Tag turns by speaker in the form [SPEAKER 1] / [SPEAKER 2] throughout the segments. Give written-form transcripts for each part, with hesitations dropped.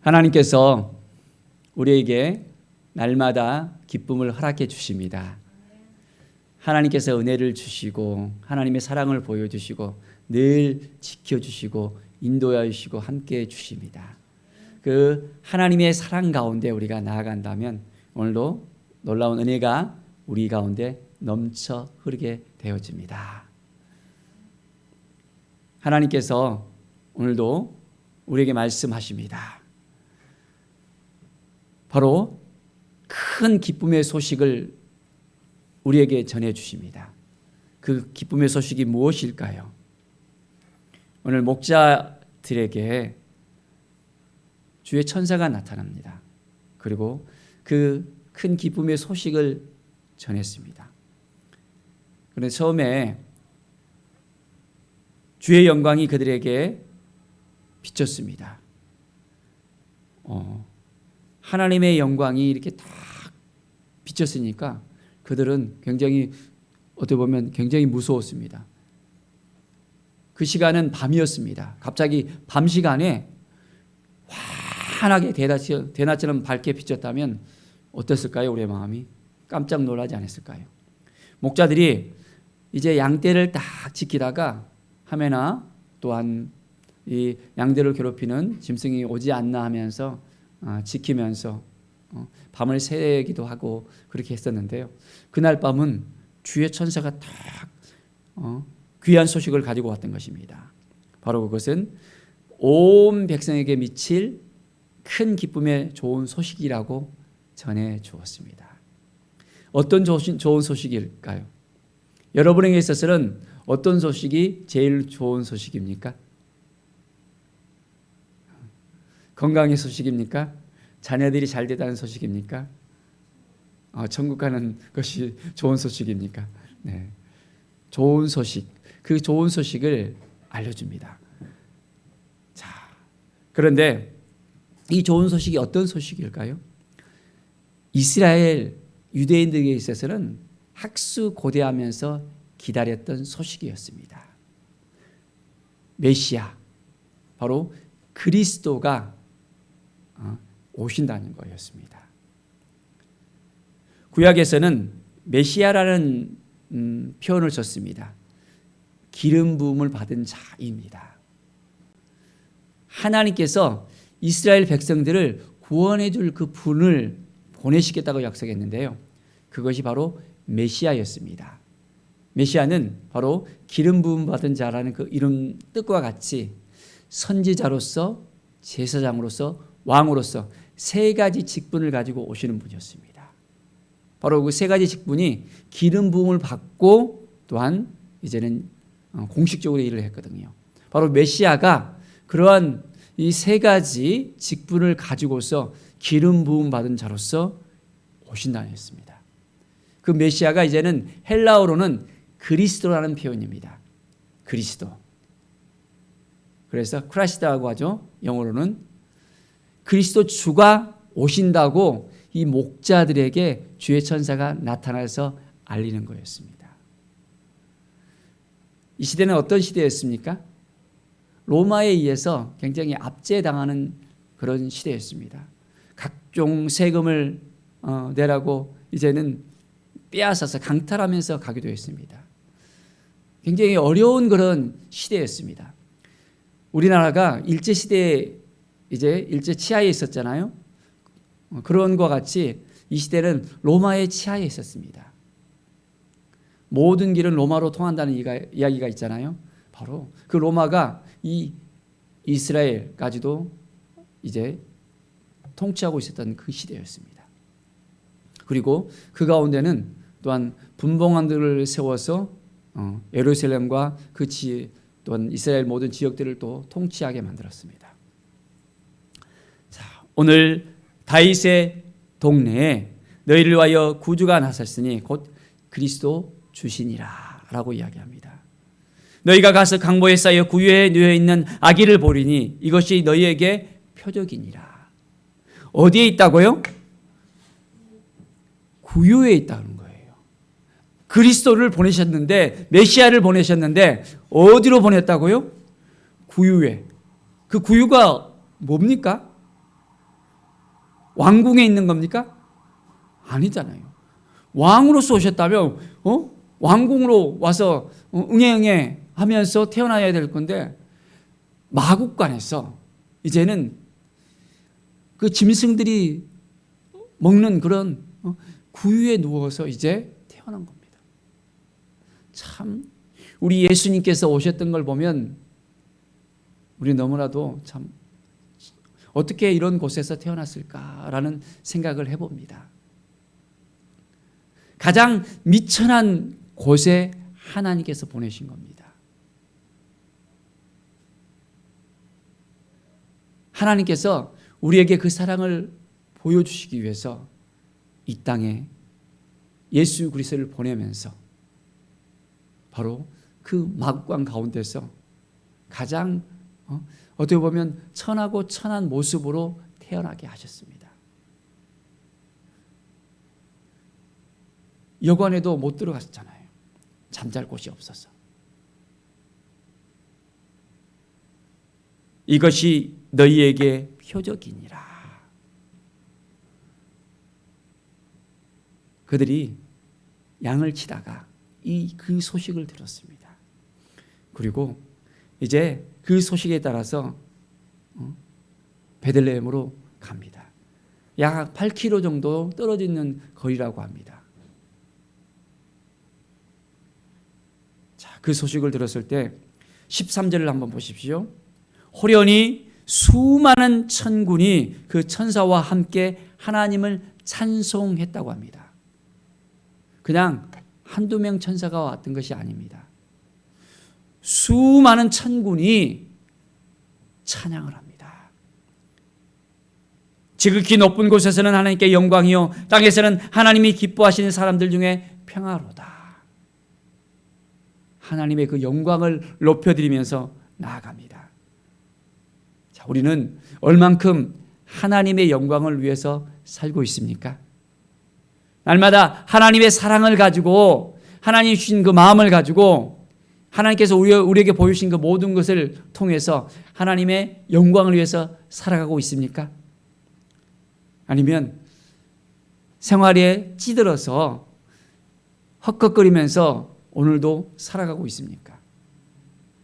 [SPEAKER 1] 하나님께서 우리에게 날마다 기쁨을 허락해 주십니다. 하나님께서 은혜를 주시고 하나님의 사랑을 보여주시고 늘 지켜주시고 인도하여 주시고 함께해 주십니다. 그 하나님의 사랑 가운데 우리가 나아간다면 오늘도 놀라운 은혜가 우리 가운데 넘쳐 흐르게 되어집니다. 하나님께서 오늘도 우리에게 말씀하십니다. 바로 큰 기쁨의 소식을 우리에게 전해주십니다. 그 기쁨의 소식이 무엇일까요? 오늘 목자들에게 주의 천사가 나타납니다. 그리고 그 큰 기쁨의 소식을 전했습니다. 그런데 처음에 주의 영광이 그들에게 비쳤습니다. 하나님의 영광이 이렇게 딱 비쳤으니까 그들은 굉장히 어떻게 보면 굉장히 무서웠습니다. 그 시간은 밤이었습니다. 갑자기 밤 시간에 환하게 대낮처럼 밝게 비쳤다면 어땠을까요? 우리의 마음이 깜짝 놀라지 않았을까요? 목자들이 이제 양떼를 딱 지키다가 하매나 또한 이 양떼를 괴롭히는 짐승이 오지 않나 하면서 지키면서 밤을 새기도 하고 그렇게 했었는데요. 그날 밤은 주의 천사가 딱 귀한 소식을 가지고 왔던 것입니다. 바로 그것은 온 백성에게 미칠 큰 기쁨의 좋은 소식이라고 전해 주었습니다. 어떤 좋은 소식일까요? 여러분에게 있어서는 어떤 소식이 제일 좋은 소식입니까? 건강의 소식입니까? 자녀들이 잘 되다는 소식입니까? 천국 가는 것이 좋은 소식입니까? 네. 좋은 소식, 그 좋은 소식을 알려줍니다. 자, 그런데 이 좋은 소식이 어떤 소식일까요? 이스라엘 유대인들에게 있어서는 학수고대하면서 기다렸던 소식이었습니다. 메시아, 바로 그리스도가 오신다는 거였습니다. 구약에서는 메시아라는 표현을 썼습니다. 기름 부음을 받은 자입니다. 하나님께서 이스라엘 백성들을 구원해 줄 그 분을 보내시겠다고 약속했는데요. 그것이 바로 메시아였습니다. 메시아는 바로 기름 부음 받은 자라는 그 이름 뜻과 같이 선지자로서 제사장으로서 왕으로서 세 가지 직분을 가지고 오시는 분이었습니다. 바로 그 세 가지 직분이 기름 부음을 받고 또한 이제는 공식적으로 일을 했거든요. 바로 메시아가 그러한 이 세 가지 직분을 가지고서 기름 부음 받은 자로서 오신다는 했습니다. 그 메시아가 이제는 헬라어로는 그리스도라는 표현입니다. 그리스도. 그래서 크라시다라고 하죠. 영어로는 그리스도 주가 오신다고 이 목자들에게 주의 천사가 나타나서 알리는 거였습니다. 이 시대는 어떤 시대였습니까? 로마에 의해서 굉장히 압제당하는 그런 시대였습니다. 각종 세금을 내라고 이제는 빼앗아서 강탈하면서 가기도 했습니다. 굉장히 어려운 그런 시대였습니다. 우리나라가 일제시대에 이제 일제 치하에 있었잖아요. 그런 것과 같이 이 시대는 로마의 치하에 있었습니다. 모든 길은 로마로 통한다는 이야기가 있잖아요. 바로 그 로마가 이 이스라엘까지도 이제 통치하고 있었던 그 시대였습니다. 그리고 그 가운데는 또한 분봉왕들을 세워서 예루살렘과 그 또한 이스라엘 모든 지역들을 또 통치하게 만들었습니다. 자, 오늘 다윗의 동네에 너희를 위하여 구주가 나섰으니 곧 그리스도 주시니라 라고 이야기합니다. 너희가 가서 강보에 쌓여 구유에 누워 있는 아기를 보리니 이것이 너희에게 표적이니라. 어디에 있다고요? 구유에 있다는 거예요. 그리스도를 보내셨는데, 메시아를 보내셨는데 어디로 보냈다고요? 구유에. 그 구유가 뭡니까? 왕궁에 있는 겁니까? 아니잖아요. 왕으로서 오셨다면 왕궁으로 와서 응애응애 하면서 태어나야 될 건데 마국간에서 이제는 그 짐승들이 먹는 그런 구유에 누워서 이제 태어난 겁니다. 참 우리 예수님께서 오셨던 걸 보면 우리 너무나도 참 어떻게 이런 곳에서 태어났을까라는 생각을 해봅니다. 가장 미천한 곳에 하나님께서 보내신 겁니다. 하나님께서 우리에게 그 사랑을 보여주시기 위해서 이 땅에 예수 그리스도를 보내면서 바로 그 마국간 가운데서 가장 어떻게 보면 천하고 천한 모습으로 태어나게 하셨습니다. 여관에도 못 들어갔잖아요. 잠잘 곳이 없어서. 이것이 너희에게 표적이니라. 그들이 양을 치다가 그 소식을 들었습니다. 그리고 이제 그 소식에 따라서 베들레헴으로 갑니다. 약 8km 정도 떨어져 있는 거리라고 합니다. 자, 그 소식을 들었을 때 13절을 한번 보십시오. 호련히 수많은 천군이 그 천사와 함께 하나님을 찬송했다고 합니다. 그냥 한두 명 천사가 왔던 것이 아닙니다. 수많은 천군이 찬양을 합니다. 지극히 높은 곳에서는 하나님께 영광이요 땅에서는 하나님이 기뻐하시는 사람들 중에 평화로다. 하나님의 그 영광을 높여드리면서 나아갑니다. 자, 우리는 얼만큼 하나님의 영광을 위해서 살고 있습니까? 날마다 하나님의 사랑을 가지고 하나님 주신 그 마음을 가지고 하나님께서 우리에게 보여주신 그 모든 것을 통해서 하나님의 영광을 위해서 살아가고 있습니까? 아니면 생활에 찌들어서 헛헛거리면서 오늘도 살아가고 있습니까?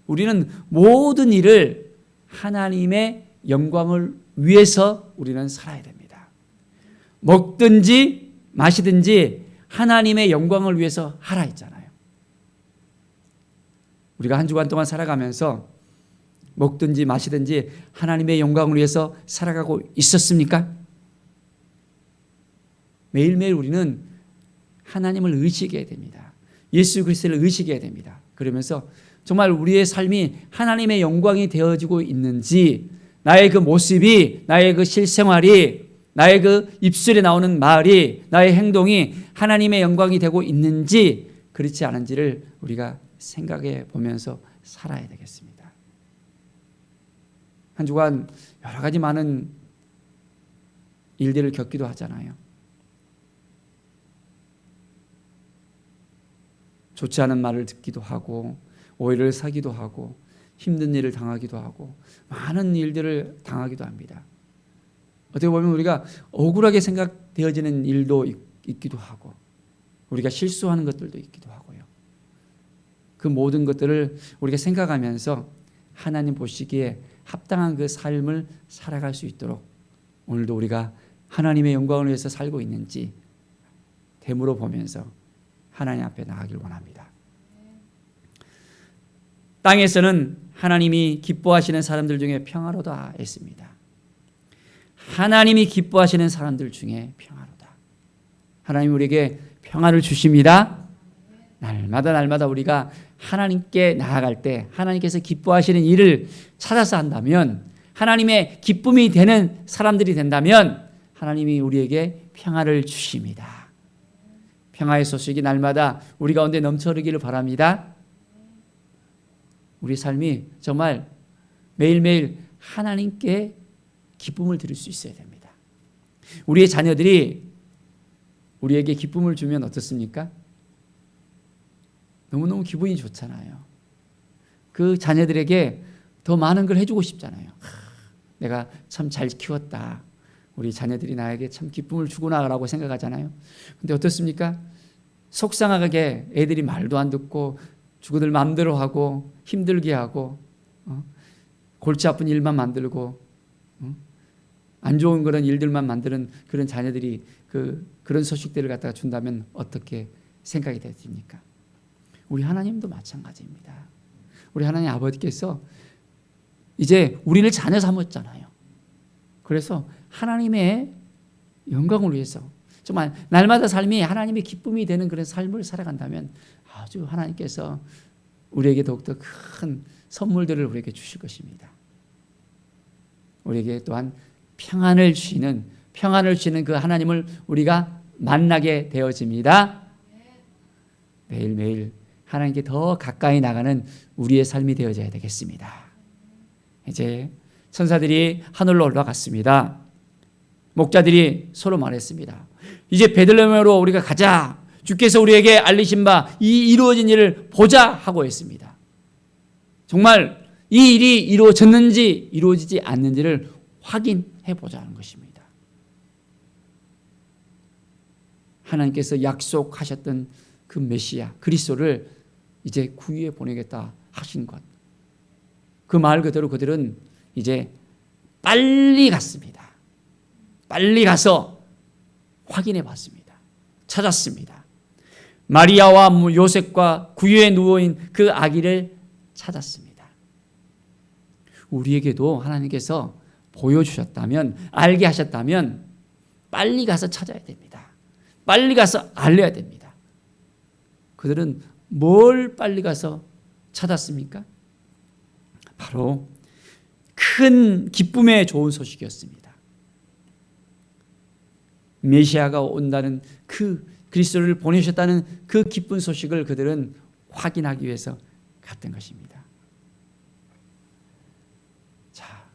[SPEAKER 1] 우리는 모든 일을 하나님의 영광을 위해서 우리는 살아야 됩니다. 먹든지 마시든지 하나님의 영광을 위해서 하라 했잖아요. 우리가 한 주간 동안 살아가면서 먹든지 마시든지 하나님의 영광을 위해서 살아가고 있었습니까? 매일매일 우리는 하나님을 의식해야 됩니다. 예수 그리스도를 의식해야 됩니다. 그러면서 정말 우리의 삶이 하나님의 영광이 되어지고 있는지, 나의 그 모습이, 나의 그 실생활이, 나의 그 입술에 나오는 말이, 나의 행동이 하나님의 영광이 되고 있는지 그렇지 않은지를 우리가 생각해 보면서 살아야 되겠습니다. 한 주간 여러 가지 많은 일들을 겪기도 하잖아요. 좋지 않은 말을 듣기도 하고 오해를 사기도 하고 힘든 일을 당하기도 하고 많은 일들을 당하기도 합니다. 어떻게 보면 우리가 억울하게 생각되어지는 일도 있기도 하고 우리가 실수하는 것들도 있기도 하고요. 그 모든 것들을 우리가 생각하면서 하나님 보시기에 합당한 그 삶을 살아갈 수 있도록 오늘도 우리가 하나님의 영광을 위해서 살고 있는지 되물어 보면서 하나님 앞에 나가길 원합니다. 땅에서는 하나님이 기뻐하시는 사람들 중에 평화로다 했습니다. 하나님이 기뻐하시는 사람들 중에 평화로다. 하나님 우리에게 평화를 주십니다. 날마다 우리가 하나님께 나아갈 때 하나님께서 기뻐하시는 일을 찾아서 한다면, 하나님의 기쁨이 되는 사람들이 된다면 하나님이 우리에게 평화를 주십니다. 평화의 소식이 날마다 우리 가운데 넘쳐흐르기를 바랍니다. 우리 삶이 정말 매일매일 하나님께 기쁨을 드릴 수 있어야 됩니다. 우리의 자녀들이 우리에게 기쁨을 주면 어떻습니까? 너무너무 기분이 좋잖아요. 그 자녀들에게 더 많은 걸 해주고 싶잖아요. 내가 참 잘 키웠다. 우리 자녀들이 나에게 참 기쁨을 주구나라고 생각하잖아요. 근데 어떻습니까? 속상하게 애들이 말도 안 듣고 주구들 마음대로 하고 힘들게 하고 골치 아픈 일만 만들고 안 좋은 그런 일들만 만드는 그런 자녀들이 그런 소식들을 갖다가 준다면 어떻게 생각이 되십니까? 우리 하나님도 마찬가지입니다. 우리 하나님 아버지께서 이제 우리를 자녀 삼았잖아요. 그래서 하나님의 영광을 위해서 정말 날마다 삶이 하나님의 기쁨이 되는 그런 삶을 살아간다면 아주 하나님께서 우리에게 더욱더 큰 선물들을 우리에게 주실 것입니다. 우리에게 또한 평안을 주시는 그 하나님을 우리가 만나게 되어집니다. 매일매일 하나님께 더 가까이 나가는 우리의 삶이 되어져야 되겠습니다. 이제 천사들이 하늘로 올라갔습니다. 목자들이 서로 말했습니다. 이제 베들레헴으로 우리가 가자. 주께서 우리에게 알리신 바 이 이루어진 일을 보자 하고 했습니다. 정말 이 일이 이루어졌는지 이루어지지 않는지를 확인해 보자는 것입니다. 하나님께서 약속하셨던 그 메시아 그리스도를 이제 구유에 보내겠다 하신 것. 그 말 그대로 그들은 이제 빨리 갔습니다. 빨리 가서 확인해 봤습니다. 찾았습니다. 마리아와 요셉과 구유에 누워있는 그 아기를 찾았습니다. 우리에게도 하나님께서 보여주셨다면, 알게 하셨다면 빨리 가서 찾아야 됩니다. 빨리 가서 알려야 됩니다. 그들은 뭘 빨리 가서 찾았습니까? 바로 큰 기쁨의 좋은 소식이었습니다. 메시아가 온다는 그 그리스도를 보내셨다는 그 기쁜 소식을 그들은 확인하기 위해서 갔던 것입니다. 자,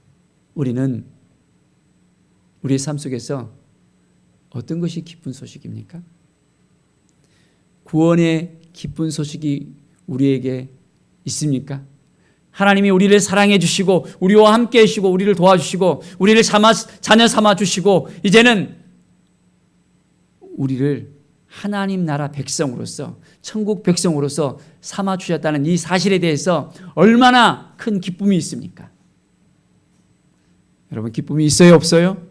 [SPEAKER 1] 우리는 우리의 삶 속에서 어떤 것이 기쁜 소식입니까? 구원의 기쁜 소식이 우리에게 있습니까? 하나님이 우리를 사랑해 주시고 우리와 함께 하시고 우리를 도와주시고 우리를 자녀 삼아 주시고 이제는 우리를 하나님 나라 백성으로서 천국 백성으로서 삼아 주셨다는 이 사실에 대해서 얼마나 큰 기쁨이 있습니까? 여러분 기쁨이 있어요 없어요?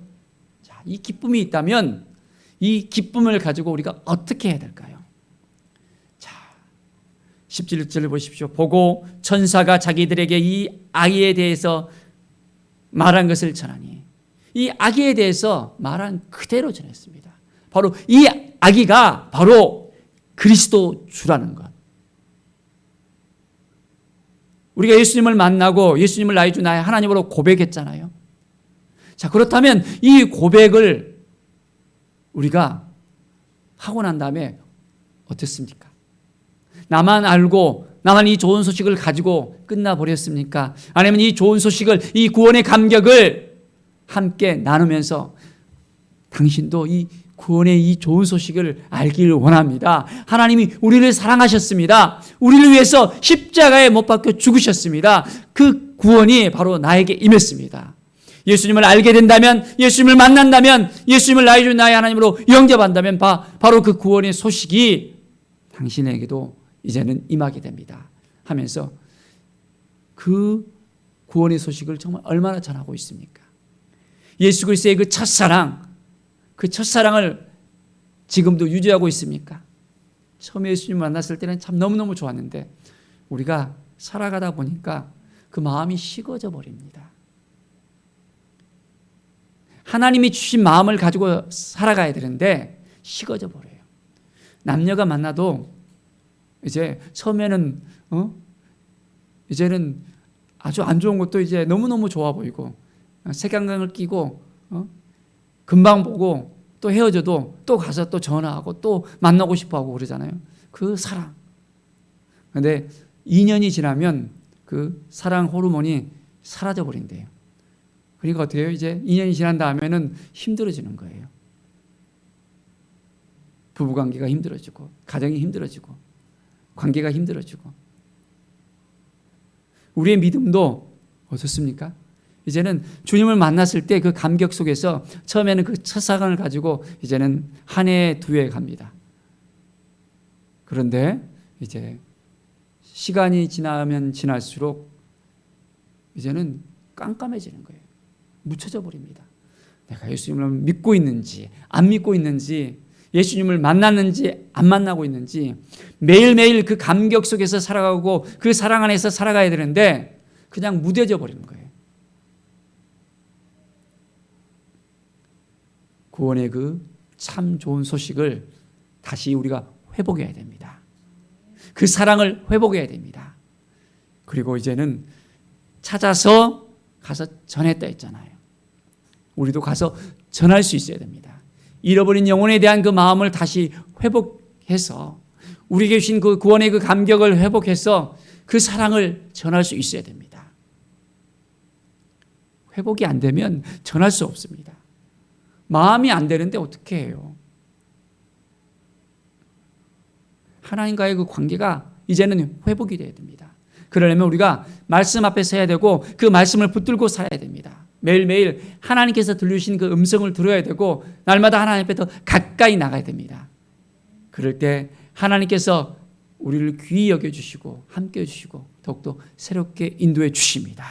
[SPEAKER 1] 자, 이 기쁨이 있다면 이 기쁨을 가지고 우리가 어떻게 해야 될까요? 17절을 보십시오. 보고 천사가 자기들에게 이 아기에 대해서 말한 것을 전하니 이 아기에 대해서 말한 그대로 전했습니다. 바로 이 아기가 바로 그리스도 주라는 것. 우리가 예수님을 만나고 예수님을 나의 주 나의 하나님으로 고백했잖아요. 자, 그렇다면 이 고백을 우리가 하고 난 다음에 어떻습니까? 나만 알고 나만 이 좋은 소식을 가지고 끝나버렸습니까? 아니면 이 좋은 소식을 이 구원의 감격을 함께 나누면서 당신도 이 구원의 이 좋은 소식을 알기를 원합니다. 하나님이 우리를 사랑하셨습니다. 우리를 위해서 십자가에 못 박혀 죽으셨습니다. 그 구원이 바로 나에게 임했습니다. 예수님을 알게 된다면, 예수님을 만난다면, 예수님을 나의 주 나의 하나님으로 영접한다면 바로 그 구원의 소식이 당신에게도 이제는 임하게 됩니다. 하면서 그 구원의 소식을 정말 얼마나 전하고 있습니까? 예수 그리스도의 그 첫사랑을 지금도 유지하고 있습니까? 처음에 예수님 만났을 때는 참 너무너무 좋았는데 우리가 살아가다 보니까 그 마음이 식어져 버립니다. 하나님이 주신 마음을 가지고 살아가야 되는데 식어져 버려요. 남녀가 만나도 이제 처음에는 이제는 아주 안 좋은 것도 이제 너무너무 좋아 보이고 색안경을 끼고 금방 보고 또 헤어져도 또 가서 또 전화하고 또 만나고 싶어 하고 그러잖아요. 그 사랑. 그런데 2년이 지나면 그 사랑 호르몬이 사라져 버린대요. 그러니까 어떻게 해요? 이제 2년이 지난 다음에는 힘들어지는 거예요. 부부관계가 힘들어지고 가정이 힘들어지고 관계가 힘들어지고 우리의 믿음도 어떻습니까? 이제는 주님을 만났을 때 그 감격 속에서 처음에는 그 첫 사랑을 가지고 이제는 한 해, 두 해 갑니다. 그런데 이제 시간이 지나면 지날수록 이제는 깜깜해지는 거예요. 묻혀져 버립니다. 내가 예수님을 믿고 있는지 안 믿고 있는지, 예수님을 만났는지 안 만나고 있는지, 매일매일 그 감격 속에서 살아가고 그 사랑 안에서 살아가야 되는데 그냥 무뎌져 버리는 거예요. 구원의 그 참 좋은 소식을 다시 우리가 회복해야 됩니다. 그 사랑을 회복해야 됩니다. 그리고 이제는 찾아서 가서 전했다 했잖아요. 우리도 가서 전할 수 있어야 됩니다. 잃어버린 영혼에 대한 그 마음을 다시 회복해서 우리에게 주신 그 구원의 그 감격을 회복해서 그 사랑을 전할 수 있어야 됩니다. 회복이 안 되면 전할 수 없습니다. 마음이 안 되는데 어떻게 해요? 하나님과의 그 관계가 이제는 회복이 돼야 됩니다. 그러려면 우리가 말씀 앞에 서야 되고 그 말씀을 붙들고 살아야 됩니다. 매일매일 하나님께서 들려주신 그 음성을 들어야 되고 날마다 하나님 앞에 더 가까이 나가야 됩니다. 그럴 때 하나님께서 우리를 귀히 여겨주시고 함께해 주시고 더욱더 새롭게 인도해 주십니다.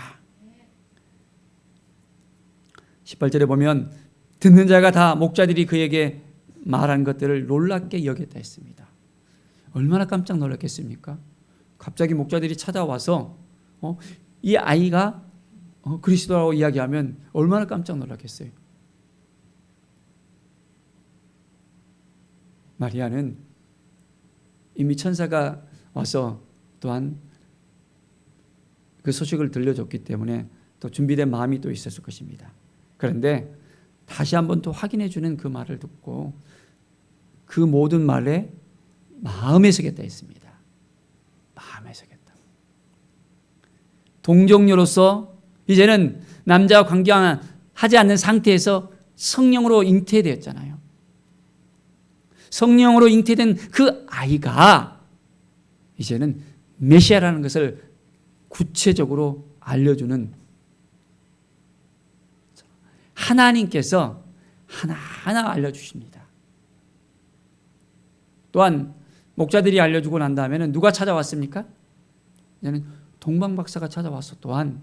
[SPEAKER 1] 18절에 보면 듣는 자가 다 목자들이 그에게 말한 것들을 놀랍게 여겼다 했습니다. 얼마나 깜짝 놀랐겠습니까? 갑자기 목자들이 찾아와서 이 아이가 그리스도라고 이야기하면 얼마나 깜짝 놀랐겠어요. 마리아는 이미 천사가 와서 또한 그 소식을 들려줬기 때문에 또 준비된 마음이 또 있었을 것입니다. 그런데 다시 한번 또 확인해 주는 그 말을 듣고 그 모든 말에 마음에 서겠다 했습니다. 마음에 서겠다. 동정녀로서 이제는 남자와 관계하지 않는 상태에서 성령으로 잉태되었잖아요. 성령으로 잉태된 그 아이가 이제는 메시아라는 것을 구체적으로 알려주는, 하나님께서 하나하나 알려주십니다. 또한 목자들이 알려주고 난 다음에는 누가 찾아왔습니까? 이제는 동방박사가 찾아와서 또한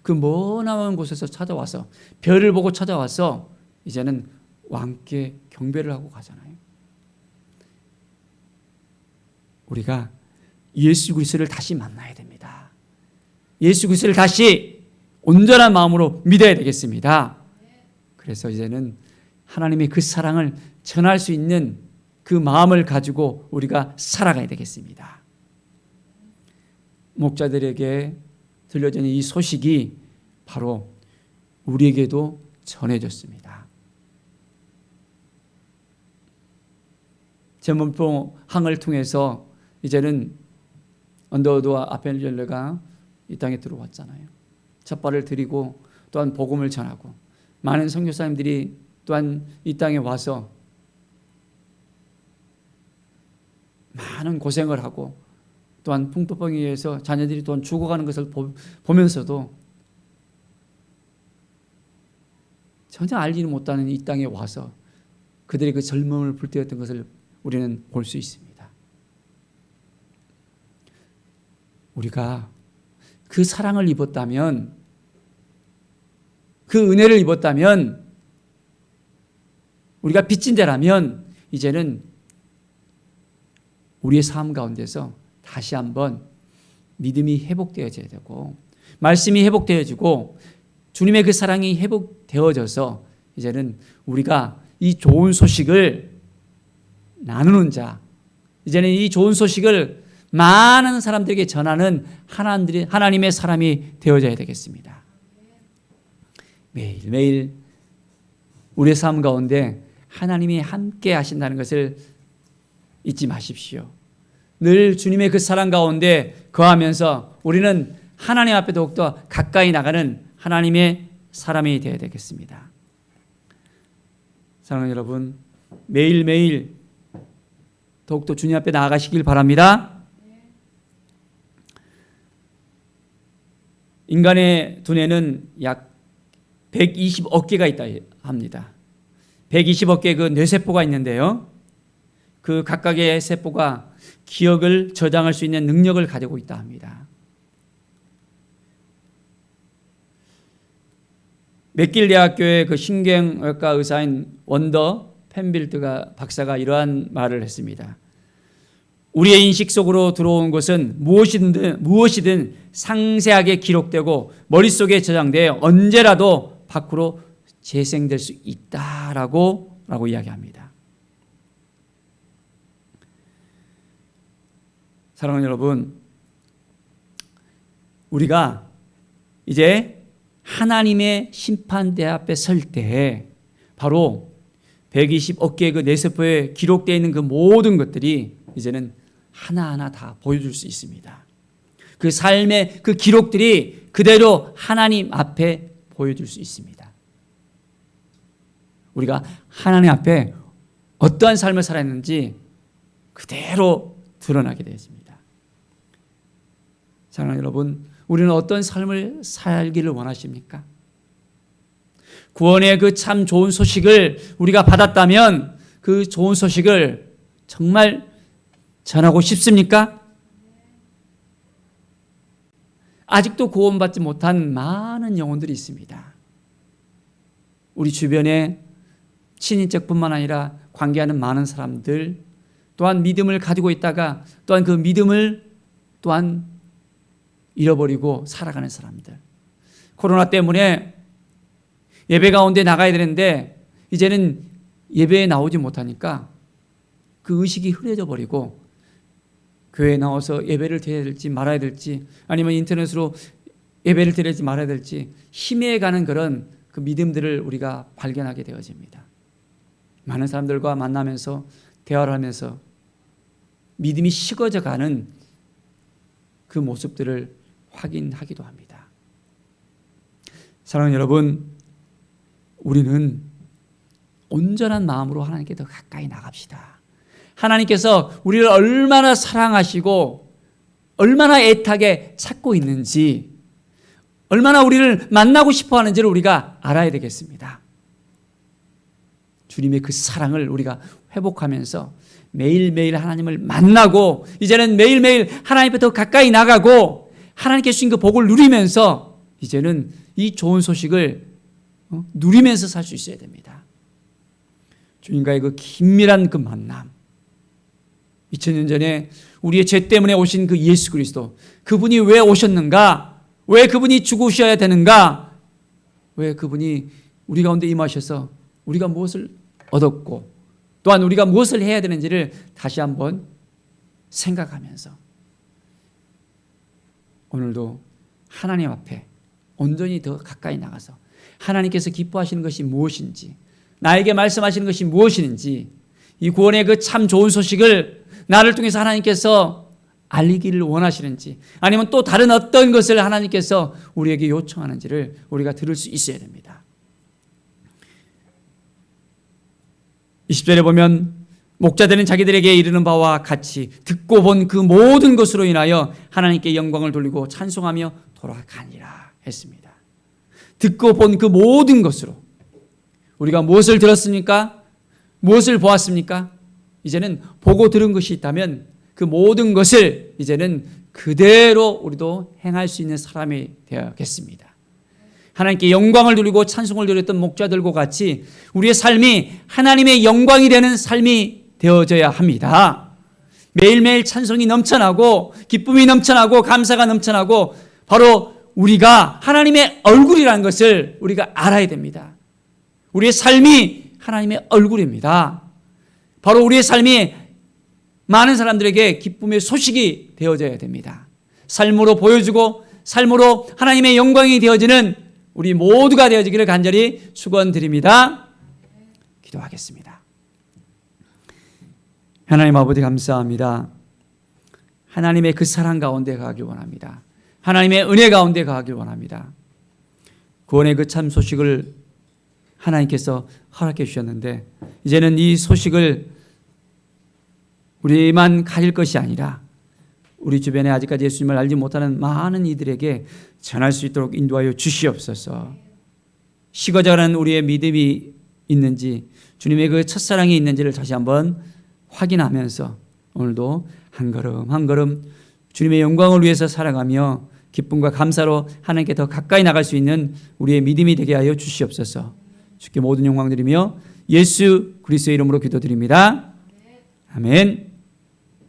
[SPEAKER 1] 그 머나먼 곳에서 찾아와서 별을 보고 찾아와서 이제는 왕께 경배를 하고 가잖아요. 우리가 예수 그리스도를 다시 만나야 됩니다. 예수 그리스도를 다시 온전한 마음으로 믿어야 되겠습니다. 그래서 이제는 하나님의 그 사랑을 전할 수 있는 그 마음을 가지고 우리가 살아가야 되겠습니다. 목자들에게 들려진 이 소식이 바로 우리에게도 전해졌습니다. 제물포 항을 통해서 이제는 언더우드와 아펠렐레가 이 땅에 들어왔잖아요. 첫 발을 들이고 또한 복음을 전하고 많은 선교사님들이 또한 이 땅에 와서 많은 고생을 하고 또한 풍토병에 의해서 자녀들이 또한 죽어가는 것을 보면서도 전혀 알지 못하는 이 땅에 와서 그들의 그 젊음을 불태웠던 것을 우리는 볼 수 있습니다. 우리가 그 사랑을 입었다면, 그 은혜를 입었다면, 우리가 빚진 자라면 이제는 우리의 삶 가운데서 다시 한번 믿음이 회복되어져야 되고 말씀이 회복되어지고 주님의 그 사랑이 회복되어져서 이제는 우리가 이 좋은 소식을 나누는 자, 이제는 이 좋은 소식을 많은 사람들에게 전하는 하나님의 사람이 되어져야 되겠습니다. 매일매일 우리의 삶 가운데 하나님이 함께 하신다는 것을 잊지 마십시오. 늘 주님의 그 사랑 가운데 거하면서 우리는 하나님 앞에 더욱더 가까이 나가는 하나님의 사람이 되어야 되겠습니다. 사랑하는 여러분, 매일매일 더욱더 주님 앞에 나아가시길 바랍니다. 인간의 두뇌는 약 120억 개가 있다 합니다. 120억 개의 그 뇌세포가 있는데요. 그 각각의 세포가 기억을 저장할 수 있는 능력을 가지고 있다 합니다. 맥길 대학교의 그 신경외과 의사인 원더 펜빌드가 박사가 이러한 말을 했습니다. 우리의 인식 속으로 들어온 것은 무엇이든 상세하게 기록되고 머릿속에 저장돼 언제라도 밖으로 재생될 수 있다라고 이야기합니다. 사랑하는 여러분, 우리가 이제 하나님의 심판대 앞에 설 때 바로 120억 개의 그 뇌세포에 기록되어 있는 그 모든 것들이 이제는 하나하나 다 보여줄 수 있습니다. 그 삶의 그 기록들이 그대로 하나님 앞에 보여줄 수 있습니다. 우리가 하나님 앞에 어떠한 삶을 살았는지 그대로 드러나게 되었습니다. 사랑하는 여러분, 우리는 어떤 삶을 살기를 원하십니까? 구원의 그 참 좋은 소식을 우리가 받았다면 그 좋은 소식을 정말 전하고 싶습니까? 아직도 구원받지 못한 많은 영혼들이 있습니다. 우리 주변에 친인척뿐만 아니라 관계하는 많은 사람들, 또한 믿음을 가지고 있다가 또한 그 믿음을 또한 잃어버리고 살아가는 사람들. 코로나 때문에 예배 가운데 나가야 되는데 이제는 예배에 나오지 못하니까 그 의식이 흐려져 버리고 교회에 나와서 예배를 드려야 될지 말아야 될지 아니면 인터넷으로 예배를 드려야 될지 말아야 될지 희미해가는 그런 그 믿음들을 우리가 발견하게 되어집니다. 많은 사람들과 만나면서 대화를 하면서 믿음이 식어져 가는 그 모습들을 확인하기도 합니다. 사랑하는 여러분, 우리는 온전한 마음으로 하나님께 더 가까이 나갑시다. 하나님께서 우리를 얼마나 사랑하시고 얼마나 애타게 찾고 있는지, 얼마나 우리를 만나고 싶어 하는지를 우리가 알아야 되겠습니다. 주님의 그 사랑을 우리가 회복하면서 매일매일 하나님을 만나고 이제는 매일매일 하나님 앞에 더 가까이 나가고 하나님께 주신 그 복을 누리면서 이제는 이 좋은 소식을 누리면서 살 수 있어야 됩니다. 주님과의 그 긴밀한 그 만남, 2000년 전에 우리의 죄 때문에 오신 그 예수 그리스도, 그분이 왜 오셨는가? 왜 그분이 죽으셔야 되는가? 왜 그분이 우리 가운데 임하셔서 우리가 무엇을 얻었고 또한 우리가 무엇을 해야 되는지를 다시 한번 생각하면서 오늘도 하나님 앞에 온전히 더 가까이 나가서 하나님께서 기뻐하시는 것이 무엇인지, 나에게 말씀하시는 것이 무엇인지, 이 구원의 그 참 좋은 소식을 나를 통해서 하나님께서 알리기를 원하시는지, 아니면 또 다른 어떤 것을 하나님께서 우리에게 요청하는지를 우리가 들을 수 있어야 됩니다. 20절에 보면 목자들은 자기들에게 이르는 바와 같이 듣고 본 그 모든 것으로 인하여 하나님께 영광을 돌리고 찬송하며 돌아가니라 했습니다. 듣고 본 그 모든 것으로 우리가 무엇을 들었습니까? 무엇을 보았습니까? 이제는 보고 들은 것이 있다면 그 모든 것을 이제는 그대로 우리도 행할 수 있는 사람이 되어야겠습니다. 하나님께 영광을 돌리고 찬송을 드렸던 목자들과 같이 우리의 삶이 하나님의 영광이 되는 삶이 되어져야 합니다. 매일매일 찬송이 넘쳐나고 기쁨이 넘쳐나고 감사가 넘쳐나고 바로 우리가 하나님의 얼굴이라는 것을 우리가 알아야 됩니다. 우리의 삶이 하나님의 얼굴입니다. 바로 우리의 삶이 많은 사람들에게 기쁨의 소식이 되어져야 됩니다. 삶으로 보여주고 삶으로 하나님의 영광이 되어지는 우리 모두가 되어지기를 간절히 축원드립니다. 기도하겠습니다. 하나님 아버지 감사합니다. 하나님의 그 사랑 가운데 가길 원합니다. 하나님의 은혜 가운데 가길 원합니다. 구원의 그 참 소식을 하나님께서 허락해 주셨는데 이제는 이 소식을 우리만 가질 것이 아니라 우리 주변에 아직까지 예수님을 알지 못하는 많은 이들에게 전할 수 있도록 인도하여 주시옵소서. 식어져가는 우리의 믿음이 있는지, 주님의 그 첫사랑이 있는지를 다시 한번 확인하면서 오늘도 한 걸음 한 걸음 주님의 영광을 위해서 살아가며 기쁨과 감사로 하나님께 더 가까이 나갈 수 있는 우리의 믿음이 되게 하여 주시옵소서. 주께 모든 영광 드리며 예수 그리스도의 이름으로 기도드립니다. 아멘.